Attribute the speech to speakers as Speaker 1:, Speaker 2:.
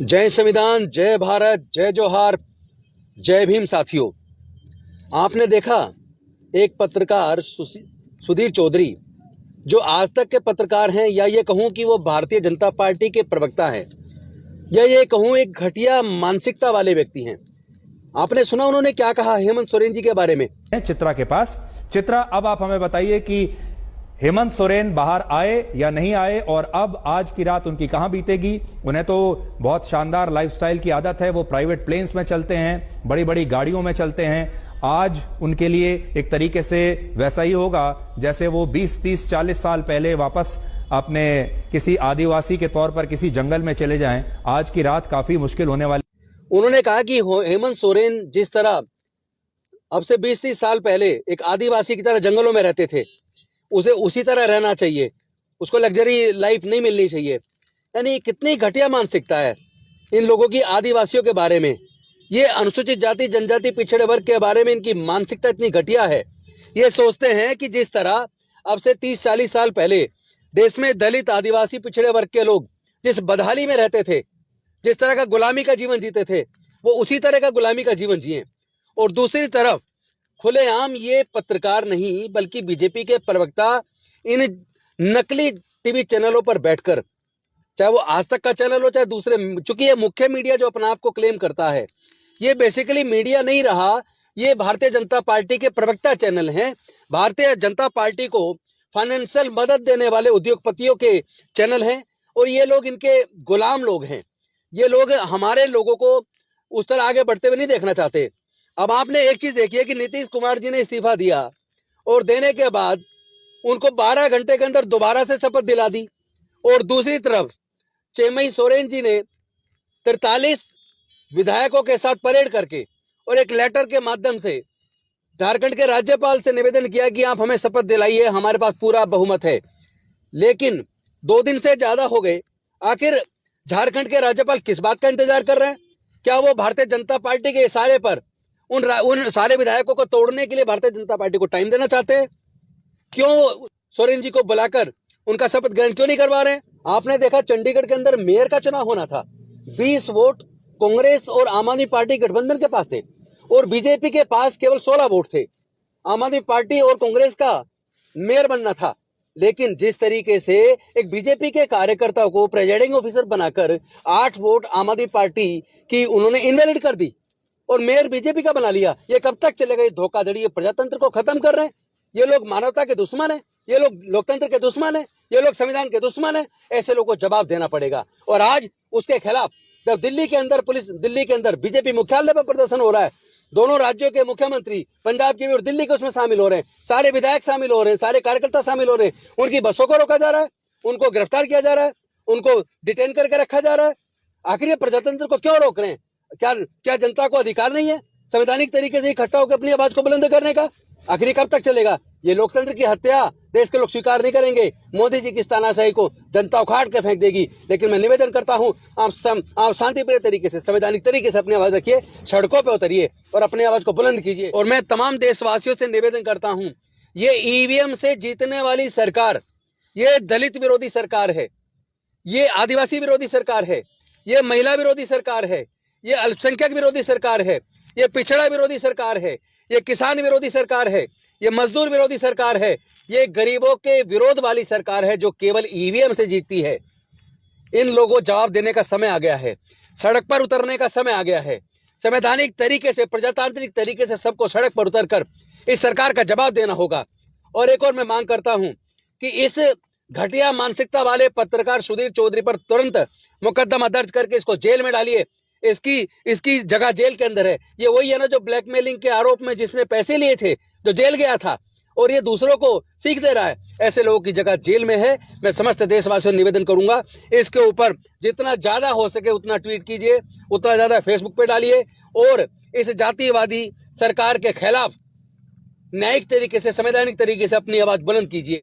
Speaker 1: जय संविधान, जय भारत, जय जोहार, जय भीम। साथियों, आपने देखा एक पत्रकार सुधीर चौधरी जो आज तक के पत्रकार हैं, या ये कहूं कि वो भारतीय जनता पार्टी के प्रवक्ता हैं, या ये कहूं एक घटिया मानसिकता वाले व्यक्ति हैं। आपने सुना उन्होंने क्या कहा हेमंत सोरेन जी के बारे में।
Speaker 2: चित्रा के पास। चित्रा, अब आप हमें बताइए कि हेमंत सोरेन बाहर आए या नहीं आए, और अब आज की रात उनकी कहां बीतेगी। उन्हें तो बहुत शानदार लाइफस्टाइल की आदत है, वो प्राइवेट प्लेन्स में चलते हैं, बड़ी बड़ी गाड़ियों में चलते हैं। आज उनके लिए एक तरीके से वैसा ही होगा जैसे वो 20, 30, 40 साल पहले वापस अपने किसी आदिवासी के तौर पर किसी जंगल में चले जाएं। आज की रात काफी मुश्किल होने वाली।
Speaker 1: उन्होंने कहा कि हेमंत सोरेन जिस तरह अब से 20-30 साल पहले एक आदिवासी की तरह जंगलों में रहते थे, उसे उसी तरह रहना चाहिए, उसको लग्जरी लाइफ नहीं मिलनी चाहिए। यानी कितनी घटिया मानसिकता है इन लोगों की आदिवासियों के बारे में। ये अनुसूचित जाति जनजाति पिछड़े वर्ग के बारे में इनकी मानसिकता इतनी घटिया है। ये सोचते हैं कि जिस तरह अब से 30-40 साल पहले देश में दलित आदिवासी पिछड़े वर्ग के लोग जिस बदहाली में रहते थे, जिस तरह का गुलामी का जीवन जीते थे, वो उसी तरह का गुलामी का जीवन जिए। और दूसरी तरफ खुलेआम ये पत्रकार नहीं बल्कि बीजेपी के प्रवक्ता इन नकली टीवी चैनलों पर बैठकर, चाहे वो आज तक का चैनल हो चाहे दूसरे, चूंकि ये मुख्य मीडिया जो अपने आप को क्लेम करता है, ये बेसिकली मीडिया नहीं रहा, ये भारतीय जनता पार्टी के प्रवक्ता चैनल हैं। भारतीय जनता पार्टी को फाइनेंशियल मदद देने वाले उद्योगपतियों के चैनल हैं, और ये लोग इनके गुलाम लोग हैं। ये लोग हमारे लोगों को उस तरह आगे बढ़ते हुए नहीं देखना चाहते। अब आपने एक चीज देखी है कि नीतीश कुमार जी ने इस्तीफा दिया और देने के बाद उनको 12 घंटे के अंदर दोबारा से शपथ दिला दी, और दूसरी तरफ चेम्मई सोरेन जी ने 43 विधायकों के साथ परेड करके और एक लेटर के माध्यम से झारखंड के राज्यपाल से निवेदन किया कि आप हमें शपथ दिलाइए, हमारे पास पूरा बहुमत है। लेकिन 2 दिन से ज्यादा हो गए, आखिर झारखंड के राज्यपाल किस बात का इंतजार कर रहे हैं? क्या वो भारतीय जनता पार्टी के इशारे पर उन सारे विधायकों को तोड़ने के लिए भारतीय जनता पार्टी को टाइम देना चाहते हैं? क्यों सोरेन जी को बुलाकर उनका शपथ ग्रहण क्यों नहीं करवा रहे हैं? आपने देखा चंडीगढ़ के अंदर मेयर का चुनाव होना था, 20 वोट कांग्रेस और आम आदमी पार्टी गठबंधन के पास थे, और बीजेपी के पास केवल 16 वोट थे। आम आदमी पार्टी और कांग्रेस का मेयर बनना था। लेकिन जिस तरीके से एक बीजेपी के कार्यकर्ता को प्रेजाइडिंग ऑफिसर बनाकर 8 वोट आम आदमी पार्टी की उन्होंने इनवैलिड कर दी और मेयर बीजेपी का बना लिया, ये कब तक चलेगा? ये धोखाधड़ी, ये प्रजातंत्र को खत्म कर रहे हैं। ये लोग मानवता के दुश्मन है, ये लोग लोकतंत्र के दुश्मन है, ये लोग संविधान के दुश्मन है। ऐसे लोगों को जवाब देना पड़ेगा। और आज उसके खिलाफ जब दिल्ली के अंदर बीजेपी मुख्यालय पर प्रदर्शन हो रहा है, दोनों राज्यों के मुख्यमंत्री, पंजाब के भी और दिल्ली के, उसमें शामिल हो रहे हैं, सारे विधायक शामिल हो रहे हैं, सारे कार्यकर्ता शामिल हो रहे हैं। उनकी बसों को रोका जा रहा है, उनको गिरफ्तार किया जा रहा है, उनको डिटेन करके रखा जा रहा है। आखिर ये प्रजातंत्र को क्यों रोक रहे हैं? क्या जनता को अधिकार नहीं है संवैधानिक तरीके से इकट्ठा होकर अपनी आवाज को बुलंद करने का? आखिर कब तक चलेगा? ये लोकतंत्र की हत्या देश के लोग स्वीकार नहीं करेंगे। मोदी जी की तानाशाही को जनता उखाड़ के फेंक देगी। लेकिन मैं निवेदन करता हूं, आप शांतिप्रिय तरीके से, संवैधानिक तरीके से अपनी आवाज रखिए, सड़कों पे उतरिए और अपनी आवाज को बुलंद कीजिए। और मैं तमाम देशवासियों से निवेदन करता हूं, ये ईवीएम से जीतने वाली सरकार, ये दलित विरोधी सरकार है, ये आदिवासी विरोधी सरकार है, ये महिला विरोधी सरकार है, ये अल्पसंख्यक विरोधी सरकार है, ये पिछड़ा विरोधी सरकार है, ये किसान विरोधी सरकार है, ये मजदूर विरोधी सरकार है, ये गरीबों के विरोध वाली सरकार है जो केवल ईवीएम से जीतती है। इन लोगों को जवाब देने का समय आ गया है, सड़क पर उतरने का समय आ गया है। संवैधानिक तरीके से, प्रजातांत्रिक तरीके से सबको सड़क पर उतरकर इस सरकार का जवाब देना होगा। और एक और मैं मांग करता हूं कि इस घटिया मानसिकता वाले पत्रकार सुधीर चौधरी पर तुरंत मुकदमा दर्ज करके इसको जेल में डालिए। इसकी जगह जेल के अंदर है। ये वही है ना जो ब्लैकमेलिंग के आरोप में जिसने पैसे लिए थे, जो जेल गया था, और ये दूसरों को सीख दे रहा है। ऐसे लोगों की जगह जेल में है। मैं समस्त देशवासियों से निवेदन करूंगा, इसके ऊपर जितना ज्यादा हो सके उतना ट्वीट कीजिए, उतना ज्यादा फेसबुक पे डालिए, और इस जातिवादी सरकार के खिलाफ न्यायिक तरीके से, संवैधानिक तरीके से अपनी आवाज बुलंद कीजिए।